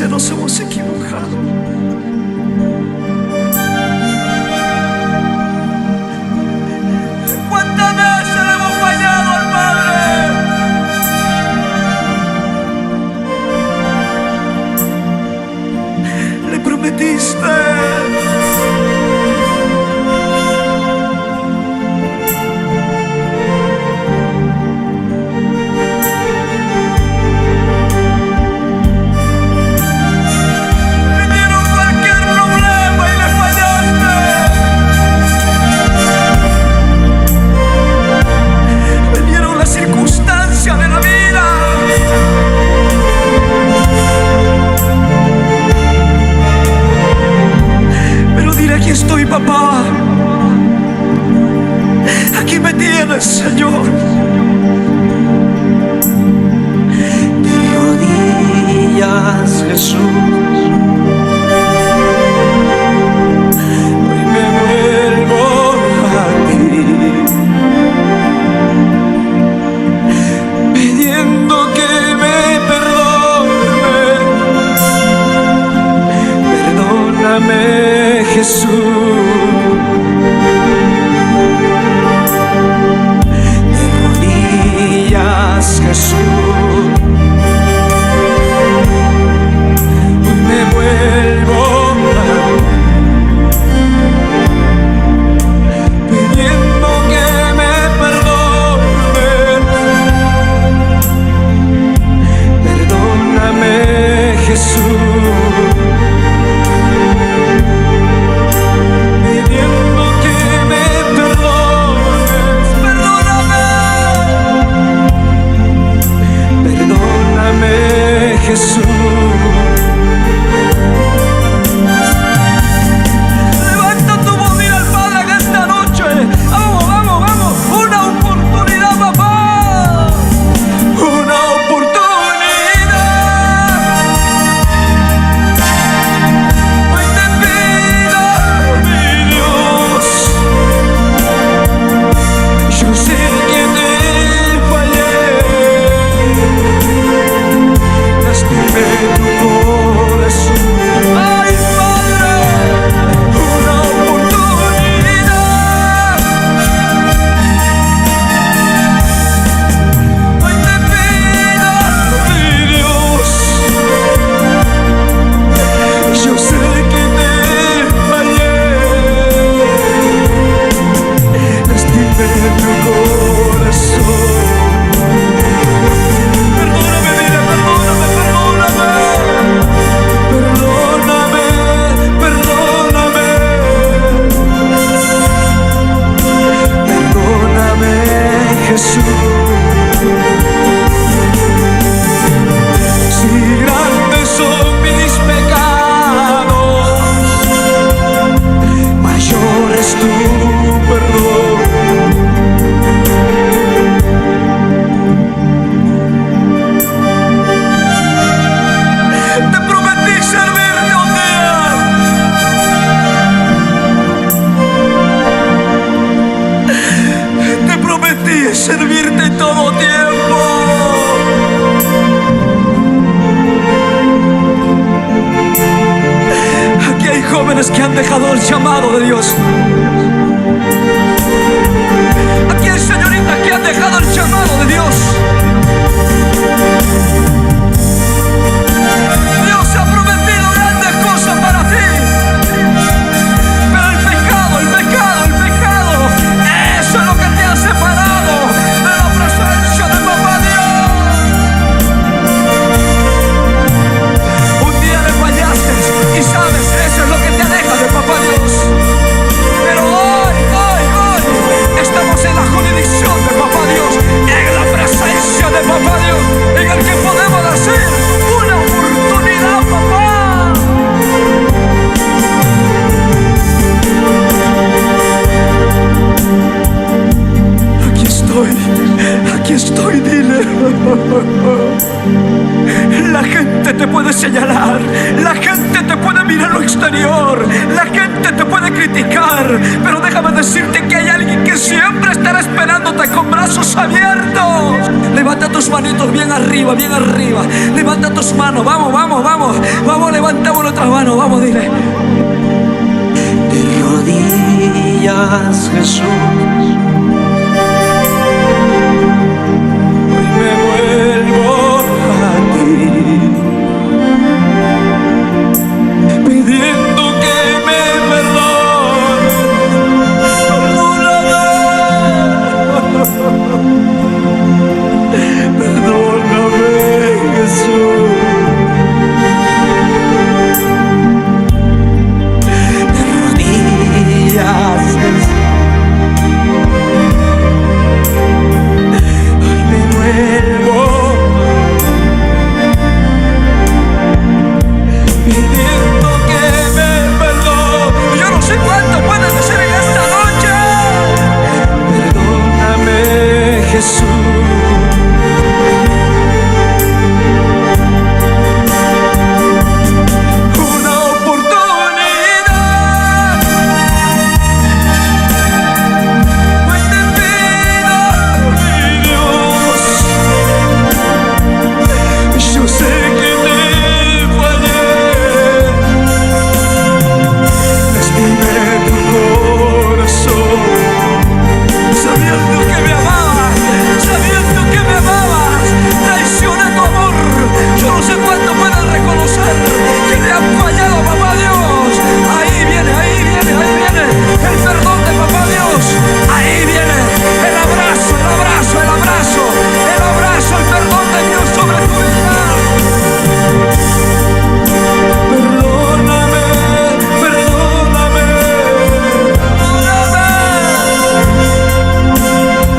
veces nos hemos equivocado. ¿Cuántas veces le hemos fallado al Padre? Le prometiste. De la vida, pero dile: aquí estoy, papá, aquí me tienes, Señor. De rodillas, Jesús, hoy me vuelvo a ti, pidiendo que me perdone. Perdóname, Jesús. De rodillas, Jesús, hoy me vuelvo a pidiendo que me perdone. Perdóname, Jesús, pidiendo que me perdones. Perdóname, perdóname, Jesús. Levanta tu voz, mira al Padre en esta noche. Vamos, vamos, vamos. Una oportunidad, papá. Una oportunidad. Hoy te pido, mi Dios. Yo sé que te fallé. Lastimé tu corazón. Ay, Padre, una oportunidad. Hoy te pido, mi Dios. Yo sé que te fallé. Lastimé tu corazón. Perdóname, mira, perdóname, perdóname. Perdóname, perdóname. Perdóname, Jesús. Si grandes son mis pecados, mayor es tu perdón. Te prometí servirte un día. Te prometí servirte todo tiempo. Aquí hay jóvenes que han dejado el llamado de Dios. Aquí hay señoritas que han dejado el llamado de Dios. Dios ha prometido grandes cosas para ti. Pero el pecado, eso es lo que te ha separado de la presencia de Papá Dios. Un día le fallaste y sabes, eso es lo que te aleja de Papá Dios. Pero hoy estamos en la jurisdicción de Papá Dios, en la presencia de Papá Dios, en el que podemos hacer una oportunidad, papá. Aquí estoy, dile. La gente te puede señalar, la gente te puede mirar lo exterior, la gente te puede criticar, pero déjame decirte que hay alguien que siempre estará esperándote con brazos abiertos. Levanta tus manitos bien arriba, bien arriba. Levanta tus manos, vamos, vamos, vamos. Vamos, levantamos nuestras manos, vamos, dile. De rodillas, Jesús, hoy me vuelvo a ti, pidiendo que me perdones. Perdóname, Jesús. de rodillas, Jesús, Hoy me vuelvo pidiendo que me perdones. Yo no sé cuánto puedes decir en esta noche. Perdóname, Jesús. Una oportunidad. Hoy te pido, mi Dios. Yo sé que te fallé. Lastimé tu corazón, sabiendo que me amabas, sabiendo que me amabas. Traicioné tu amor. Yo no sé cuánto puedan reconocer que le han fallado a papá Dios. Ahí viene, ahí viene, ahí viene el perdón de papá Dios. Ahí viene el abrazo, el abrazo, el abrazo, el abrazo, el perdón de Dios sobre tu vida. Perdóname, perdóname,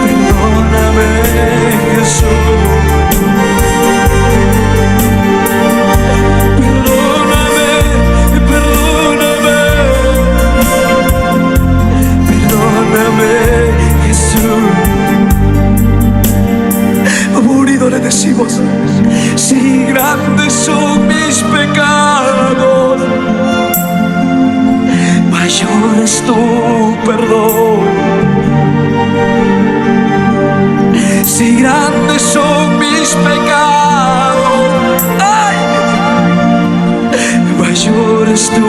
perdóname, Jesús. Perdóname, perdóname, perdóname, Jesús. Aburrido le decimos, si grandes son mis pecados, mayor es tu perdón. Si grandes son mis pecados, ay, mayor es tu